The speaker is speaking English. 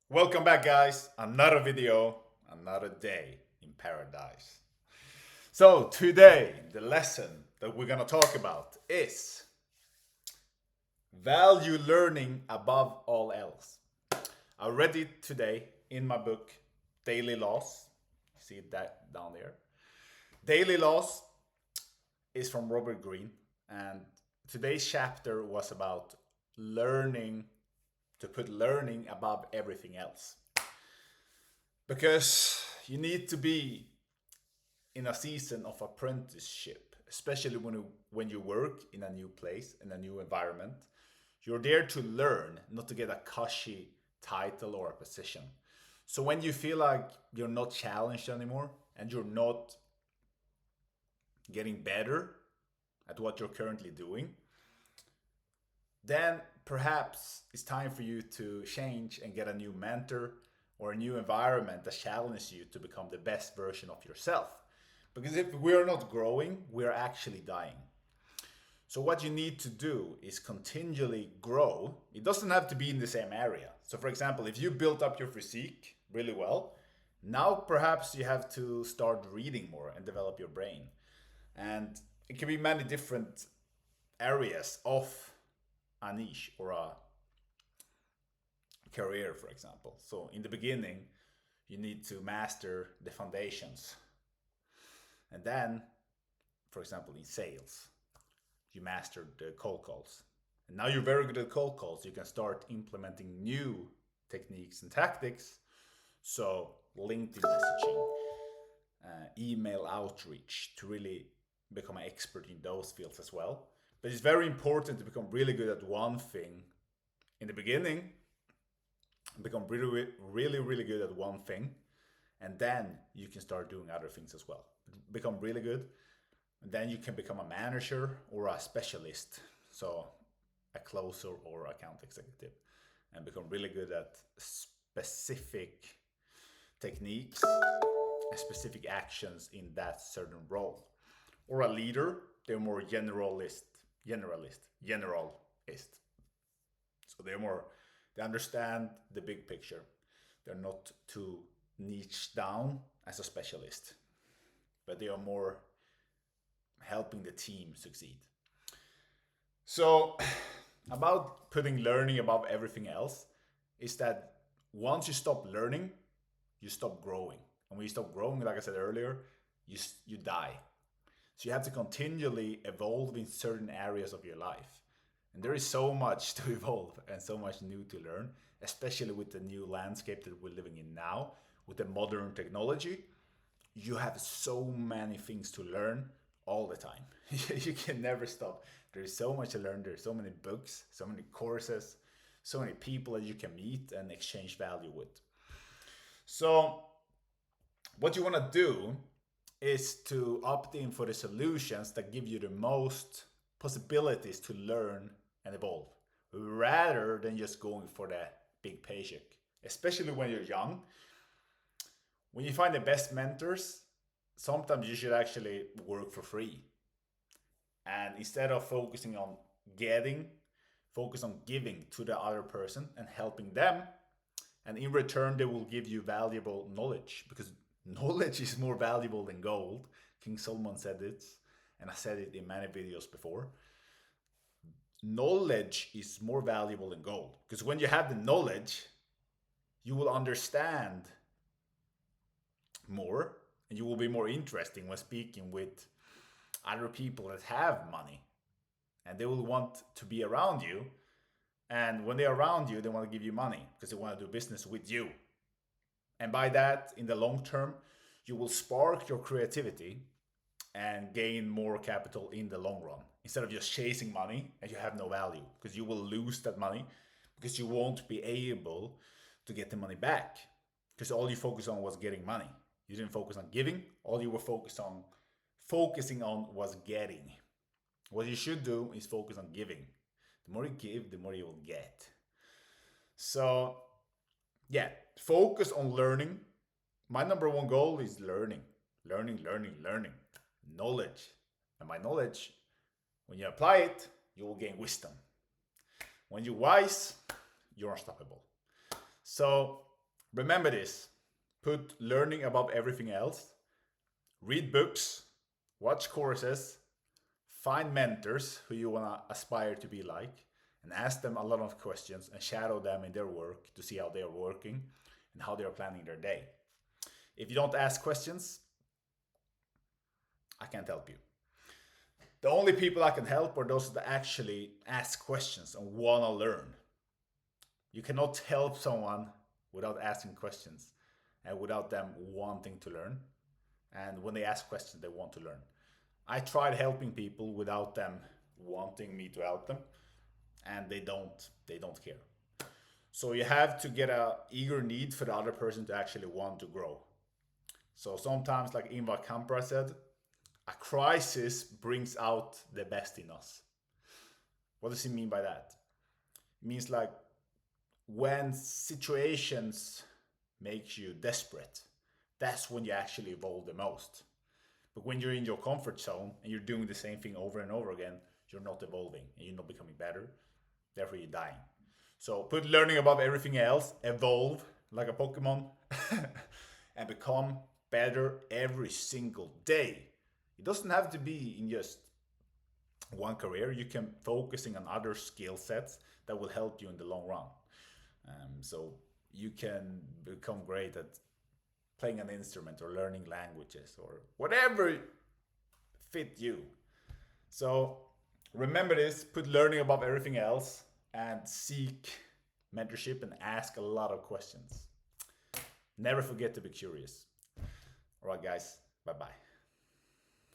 Welcome back, guys. Another video, another day in paradise. So, today, the lesson that we're going to talk about is value learning above all else. I read it today in my book, Daily Laws. See that down there? Daily Laws is from Robert Greene, and today's chapter was about learning to put learning above everything else. Because you need to be in a season of apprenticeship, especially when you work in a new place, in a new environment. You're there to learn, not to get a cushy title or a position. So when you feel like you're not challenged anymore and you're not getting better at what you're currently doing, then perhaps it's time for you to change and get a new mentor or a new environment that challenges you to become the best version of yourself. Because if we're not growing, we're actually dying. So, what you need to do is continually grow. It doesn't have to be in the same area. So, for example, if you built up your physique really well, now perhaps you have to start reading more and develop your brain. And it can be many different areas of a niche or a career, for example. So in the beginning, you need to master the foundations. And then, for example, in sales, you master the cold calls. And now you're very good at cold calls. You can start implementing new techniques and tactics. So LinkedIn messaging, email outreach to really become an expert in those fields as well. But it's very important to become really good at one thing in the beginning, become really good at one thing, and then you can start doing other things as well. Become really good, and then you can become a manager or a specialist, so a closer or account executive, and become really good at specific techniques and specific actions in that certain role. Or a leader, they're more generalist. So they understand the big picture. They're not too niche down as a specialist, but they are more helping the team succeed. So, about putting learning above everything else is that once you stop learning, you stop growing. And when you stop growing, like I said earlier, you die. So you have to continually evolve in certain areas of your life. And there is so much to evolve and so much new to learn, especially with the new landscape that we're living in now, with the modern technology. You have so many things to learn all the time. You can never stop. There's so much to learn. There's so many books, so many courses, so many people that you can meet and exchange value with. So, what you want to do is to opt in for the solutions that give you the most possibilities to learn and evolve rather than just going for the big paycheck. Especially when you're young, when you find the best mentors, sometimes you should actually work for free. And instead of focusing on getting, focus on giving to the other person and helping them. And in return, they will give you valuable knowledge because knowledge is more valuable than gold. King Solomon said it, and I said it in many videos before. Knowledge is more valuable than gold because when you have the knowledge, you will understand more and you will be more interesting when speaking with other people that have money and they will want to be around you. And when they're around you, they want to give you money because they want to do business with you. And by that, in the long term, you will spark your creativity and gain more capital in the long run instead of just chasing money and you have no value because you will lose that money because you won't be able to get the money back because all you focused on was getting money. You didn't focus on giving. All you were focusing on was getting. What you should do is focus on giving. The more you give, the more you will get. So, yeah, focus on learning. My number one goal is learning, learning. Knowledge. And by knowledge, when you apply it, you will gain wisdom. When you're wise, you're unstoppable. So, Remember this. Put learning above everything else. Read books, watch courses, find mentors who you want to aspire to be like, and ask them a lot of questions and shadow them in their work to see how they are working and how they are planning their day. If you don't ask questions, I can't help you. The only people I can help are those that actually ask questions and want to learn. You cannot help someone without asking questions and without them wanting to learn. And when they ask questions, they want to learn. I tried helping people without them wanting me to help them, and they don't care. So you have to get a eager need for the other person to actually want to grow. So sometimes, like Ingvar Kamprad said, a crisis brings out the best in us. What does he mean by that? It means like when situations make you desperate, that's when you actually evolve the most. But when you're in your comfort zone and you're doing the same thing over and over again, you're not evolving and you're not becoming better. Therefore, you're dying. So put learning above everything else, evolve like a Pokemon, and become better every single day. It doesn't have to be in just one career. You can focusing on other skill sets that will help you in the long run. So you can become great at playing an instrument or learning languages or whatever fit you. So remember this, put learning above everything else and seek mentorship and ask a lot of questions. Never forget to be curious. All right, guys, bye-bye.